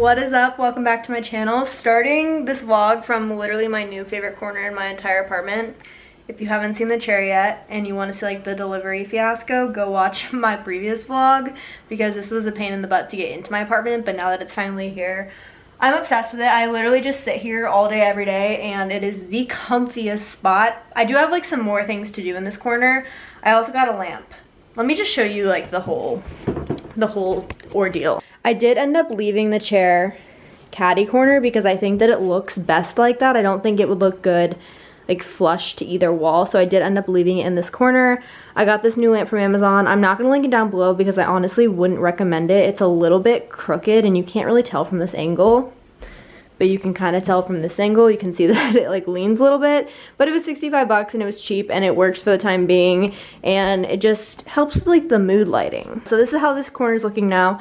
What is up? Welcome back to my channel. Starting this vlog from literally my new favorite corner in my entire apartment. If you haven't seen the chair yet and you want to see like the delivery fiasco, go watch my previous vlog because this was a pain in the butt to get into my apartment, but now that it's finally here, I'm obsessed with it. I literally just sit here all day every day and it is the comfiest spot. I do have like some more things to do in this corner. I also got a lamp. Let me just show you like the whole ordeal. I did end up leaving the chair caddy corner because I think that it looks best like that. I don't think it would look good like flush to either wall, so I did end up leaving it in this corner. I got this new lamp from Amazon. I'm not gonna link it down below because I honestly wouldn't recommend it. It's a little bit crooked and you can't really tell from this angle, but you can kind of tell from this angle. You can see that it like leans a little bit, but it was 65 bucks and it was cheap and it works for the time being, and it just helps with like the mood lighting. So this is how this corner is looking now.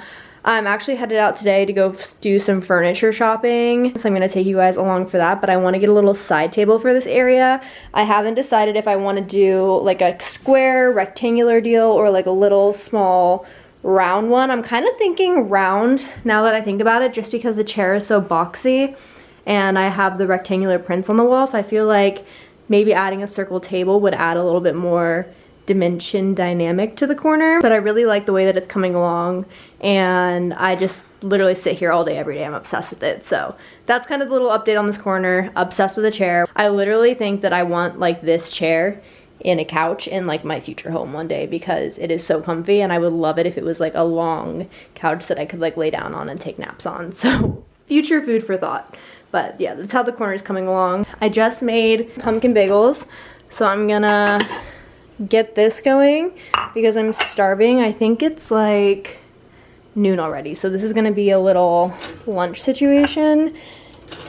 I'm actually headed out today to go do some furniture shopping, so I'm gonna take you guys along for that, but I wanna get a little side table for this area. I haven't decided if I wanna do like a square, rectangular deal or like a little small round one. I'm kind of thinking round now that I think about it, just because the chair is so boxy and I have the rectangular prints on the wall, so I feel like maybe adding a circle table would add a little bit more dimension dynamic to the corner. But I really like the way that it's coming along and I just literally sit here all day every day. I'm obsessed with it. So that's kind of the little update on this corner. Obsessed with the chair. I literally think that I want like this chair in a couch in like my future home one day because it is so comfy, and I would love it if it was like a long couch that I could like lay down on and take naps on. So future food for thought. But yeah, that's how the corner is coming along. I just made pumpkin bagels, so I'm gonna get this going because I'm starving. I think it's like noon already, so this is gonna be a little lunch situation.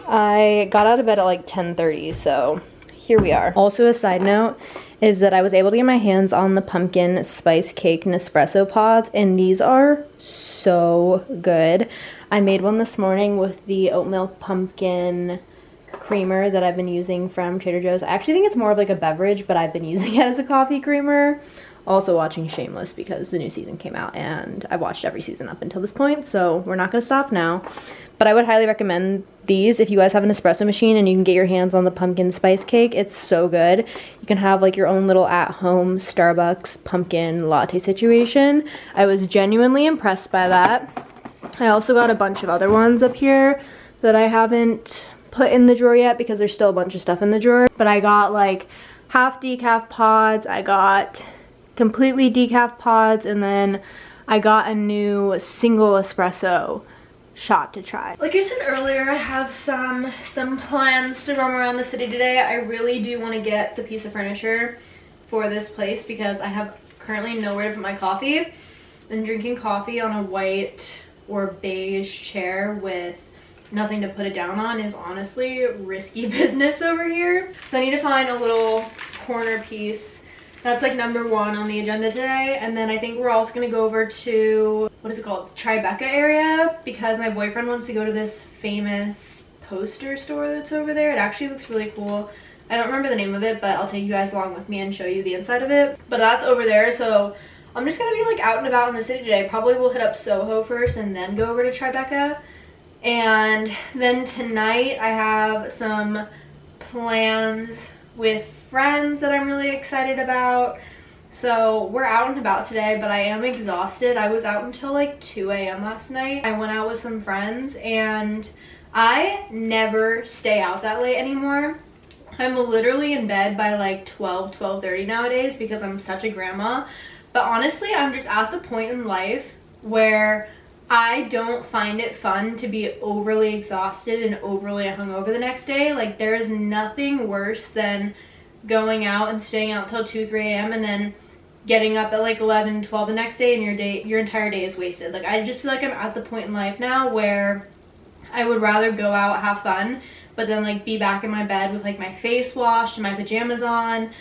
I got out of bed at like 10:30, so here we are. Also, a side note is that I was able to get my hands on the pumpkin spice cake Nespresso pods, and these are so good. I made one this morning with the oat milk pumpkin creamer that I've been using from Trader Joe's. I actually think it's more of like a beverage, but I've been using it as a coffee creamer. Also watching Shameless because the new season came out and I watched every season up until this point, so we're not gonna stop now. But I would highly recommend these if you guys have an espresso machine and you can get your hands on the pumpkin spice cake. It's so good. You can have like your own little at-home Starbucks pumpkin latte situation. I was genuinely impressed by that. I also got a bunch of other ones up here that I haven't put in the drawer yet because there's still a bunch of stuff in the drawer. But I got like half decaf pods, I got completely decaf pods, and then I got a new single espresso shot to try. Like I said earlier, I have some plans to roam around the city today. I really do want to get the piece of furniture for this place because I have currently nowhere to put my coffee, and drinking coffee on a white or beige chair with nothing to put it down on is honestly risky business over here. So I need to find a little corner piece. That's like number one on the agenda today. And then I think we're also gonna go over to, what is it called? Tribeca area, because my boyfriend wants to go to this famous poster store that's over there. It actually looks really cool. I don't remember the name of it, but I'll take you guys along with me and show you the inside of it. But that's over there, so I'm just gonna be like out and about in the city today. Probably we'll hit up Soho first and then go over to Tribeca. And then tonight I have some plans with friends that I'm really excited about. So we're out and about today, but I am exhausted. I was out until like 2 a.m. last night. I went out with some friends and I never stay out that late anymore. I'm literally in bed by like 12:30 nowadays because I'm such a grandma. But honestly, I'm just at the point in life where I don't find it fun to be overly exhausted and overly hungover the next day. Like, there is nothing worse than going out and staying out till 2-3 a.m. and then getting up at like 11-12 the next day and your entire day is wasted. Like, I just feel like I'm at the point in life now where I would rather go out, have fun, but then like be back in my bed with like my face washed and my pajamas on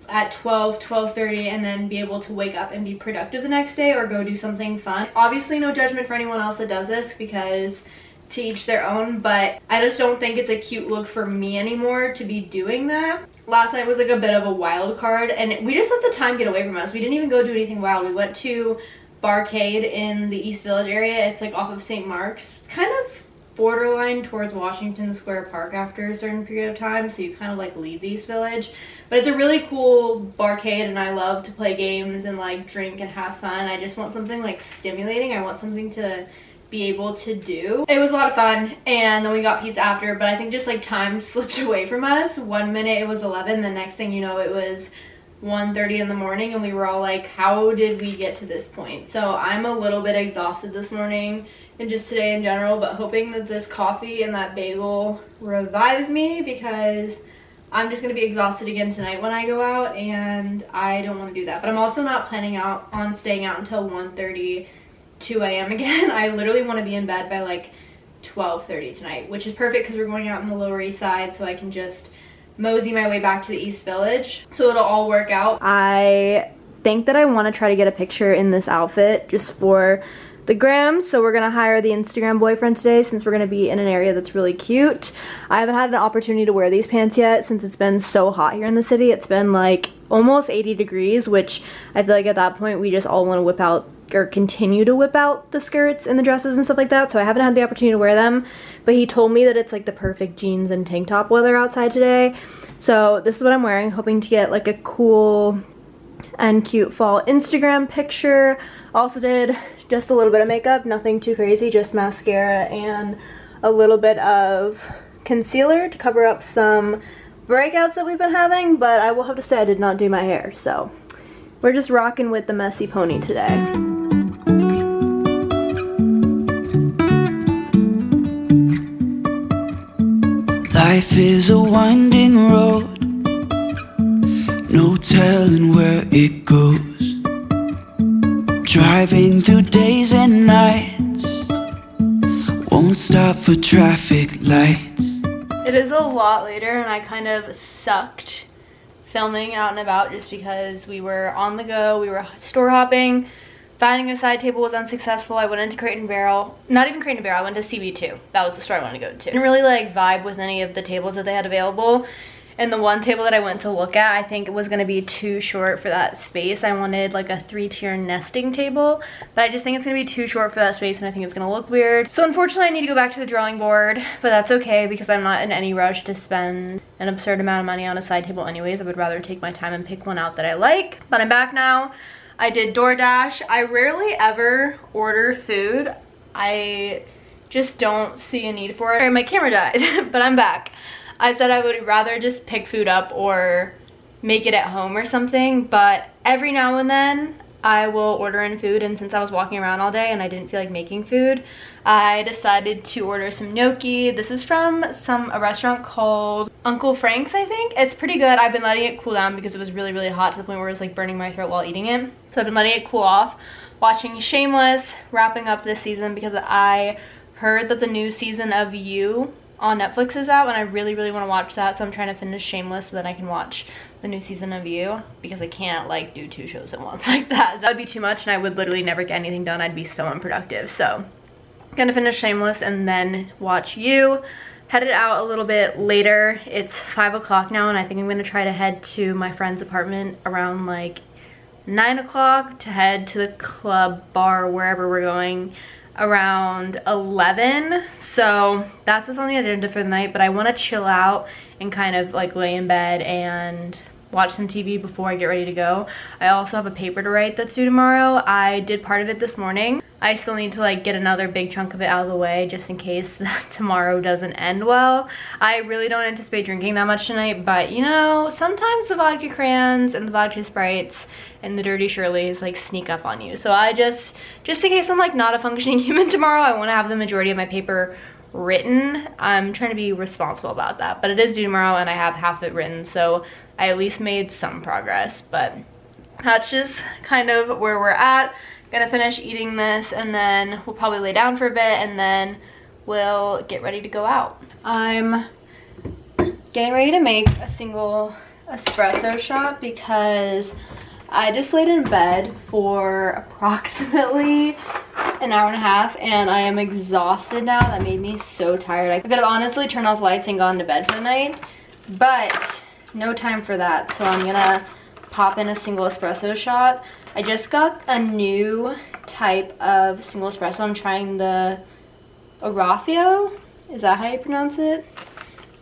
at 12:30 and then be able to wake up and be productive the next day or go do something fun. Obviously no judgment for anyone else that does this because to each their own, but I just don't think it's a cute look for me anymore to be doing that. Last night was like a bit of a wild card and we just let the time get away from us. We didn't even go do anything wild. We went to Barcade in the East Village area. It's like off of St. Mark's. It's kind of borderline towards Washington Square Park after a certain period of time, so you kind of like leave the East Village. But it's a really cool barcade, and I love to play games and like drink and have fun. I just want something like stimulating. I want something to be able to do. It was a lot of fun, and then we got pizza after, but I think just like time slipped away from us. 1 minute it was 11, the next thing you know it was 1:30 in the morning, and we were all like, how did we get to this point? So I'm a little bit exhausted this morning and just today in general, but hoping that this coffee and that bagel revives me, because I'm just going to be exhausted again tonight when I go out, and I don't want to do that. But I'm also not planning on staying out until 1:30, 2 a.m. again. I literally want to be in bed by like 12:30 tonight, which is perfect because we're going out in the Lower East Side, so I can just mosey my way back to the East Village. So it'll all work out. I think that I want to try to get a picture in this outfit just for the gram, so we're gonna hire the Instagram boyfriend today since we're gonna be in an area that's really cute. I haven't had an opportunity to wear these pants yet since it's been so hot here in the city. It's been like almost 80 degrees, which I feel like at that point we just all want to whip out or continue to whip out the skirts and the dresses and stuff like that, so I haven't had the opportunity to wear them. But he told me that it's like the perfect jeans and tank top weather outside today, so this is what I'm wearing, hoping to get like a cool and cute fall Instagram picture. Also did just a little bit of makeup, nothing too crazy, just mascara and a little bit of concealer to cover up some breakouts that we've been having, but I will have to say I did not do my hair, so we're just rocking with the messy pony today. Life is a winding road, no telling where it goes. Driving through days and nights, won't stop for traffic lights. It is a lot later, and I kind of sucked filming out and about just because we were on the go, we were store hopping. Finding a side table was unsuccessful. I went into Crate and Barrel. Not even Crate and Barrel, I went to CB2. That was the store I wanted to go to. Didn't really like vibe with any of the tables that they had available. And the one table that I went to look at, I think it was gonna be too short for that space. I wanted like a 3-tier nesting table, but I just think it's gonna be too short for that space, and I think it's gonna look weird. So unfortunately I need to go back to the drawing board, but that's okay because I'm not in any rush to spend an absurd amount of money on a side table anyways. I would rather take my time and pick one out that I like. But I'm back now. I did DoorDash. I rarely ever order food. I just don't see a need for it. Sorry, my camera died, but I'm back. I said I would rather just pick food up or make it at home or something, but every now and then I will order in food, and since I was walking around all day and I didn't feel like making food, I decided to order some gnocchi. This is from a restaurant called Uncle Frank's, I think. It's pretty good. I've been letting it cool down because it was really, really hot to the point where it was like burning my throat while eating it. So I've been letting it cool off. Watching Shameless, wrapping up this season because I heard that the new season of You on Netflix is out, and I really, really want to watch that, so I'm trying to finish Shameless so that I can watch the new season of You, because I can't like do 2 shows at once like that. That would be too much, and I would literally never get anything done. I'd be so unproductive. So gonna finish Shameless and then watch You. Headed out a little bit later. It's 5 o'clock now, and I think I'm gonna try to head to my friend's apartment around like 9 o'clock to head to the club, bar, wherever we're going around 11. So that's what's on the agenda for the night, but I want to chill out and kind of like lay in bed and watch some TV before I get ready to go. I also have a paper to write that's due tomorrow. I did part of it this morning. I still need to like get another big chunk of it out of the way just in case tomorrow doesn't end well. I really don't anticipate drinking that much tonight, but you know, sometimes the vodka crayons and the vodka Sprites and the dirty Shirleys like sneak up on you. So I just in case I'm like not a functioning human tomorrow, I want to have the majority of my paper written. I'm trying to be responsible about that, but it is due tomorrow and I have half of it written, so I at least made some progress. But that's just kind of where we're at. Gonna finish eating this and then we'll probably lay down for a bit and then we'll get ready to go out. I'm getting ready to make a single espresso shot because I just laid in bed for approximately an hour and a half and I am exhausted now. That made me so tired. I could have honestly turned off lights and gone to bed for the night, but no time for that. So I'm gonna pop in a single espresso shot. I just got a new type of single espresso. I'm trying the Arafio. Is that how you pronounce it?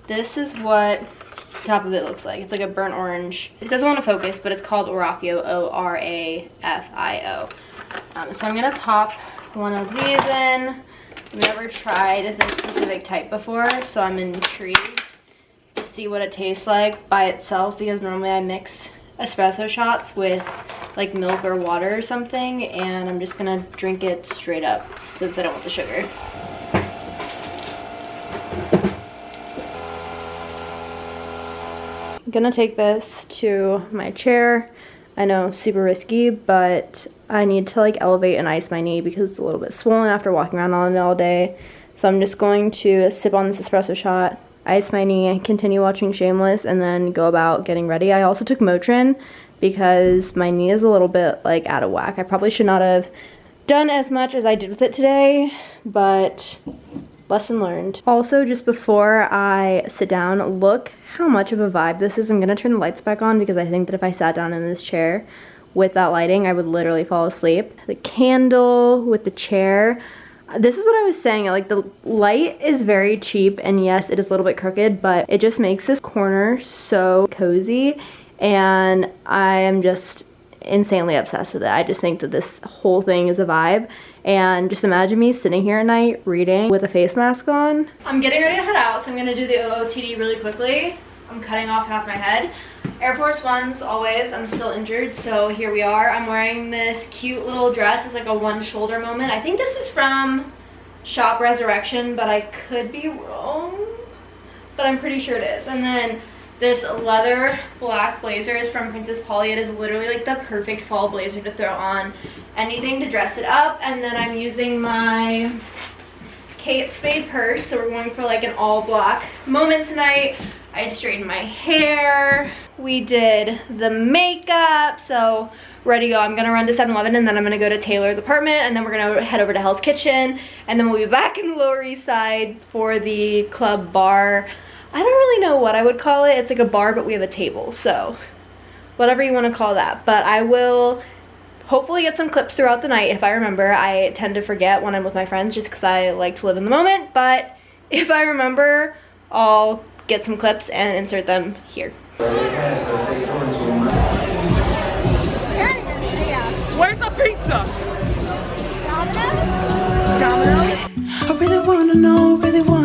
This is what the top of it looks like. It's like a burnt orange. It doesn't want to focus, but it's called Orafio, O-R-A-F-I-O. So I'm gonna pop one of these in. I've never tried this specific type before, so I'm intrigued to see what it tastes like by itself, because normally I mix espresso shots with like milk or water or something, and I'm just gonna drink it straight up since I don't want the sugar. I'm gonna take this to my chair. I know, super risky, but I need to like elevate and ice my knee because it's a little bit swollen after walking around on it all day. So I'm just going to sip on this espresso shot, ice my knee, continue watching Shameless, and then go about getting ready. I also took Motrin because my knee is a little bit like out of whack. I probably should not have done as much as I did with it today, but lesson learned. Also, just before I sit down, look how much of a vibe this is. I'm gonna turn the lights back on because I think that if I sat down in this chair with that lighting, I would literally fall asleep. The candle with the chair. This is what I was saying, like the light is very cheap, and yes, it is a little bit crooked, but it just makes this corner so cozy, and I am just insanely obsessed with it. I just think that this whole thing is a vibe, and just imagine me sitting here at night reading with a face mask on. I'm getting ready to head out, so I'm gonna do the OOTD really quickly. I'm cutting off half my head. Air Force Ones always. I'm still injured, so here we are. I'm wearing this cute little dress. It's like a one shoulder moment. I think this is from Shop Resurrection, but I could be wrong, but I'm pretty sure it is. And then this leather black blazer is from Princess Polly. It is literally like the perfect fall blazer to throw on anything to dress it up. And then I'm using my Kate Spade purse, so we're going for like an all black moment tonight. I straightened my hair. We did the makeup, so ready to go. I'm gonna run to 7-Eleven, and then I'm gonna go to Taylor's apartment, and then we're gonna head over to Hell's Kitchen, and then we'll be back in the Lower East Side for the club bar. I don't really know what I would call it. It's like a bar, but we have a table, so whatever you want to call that. But I will hopefully get some clips throughout the night if I remember. I tend to forget when I'm with my friends just because I like to live in the moment, but if I remember, I'll get some clips and insert them here. Where's the pizza? I really wanna know, really wanna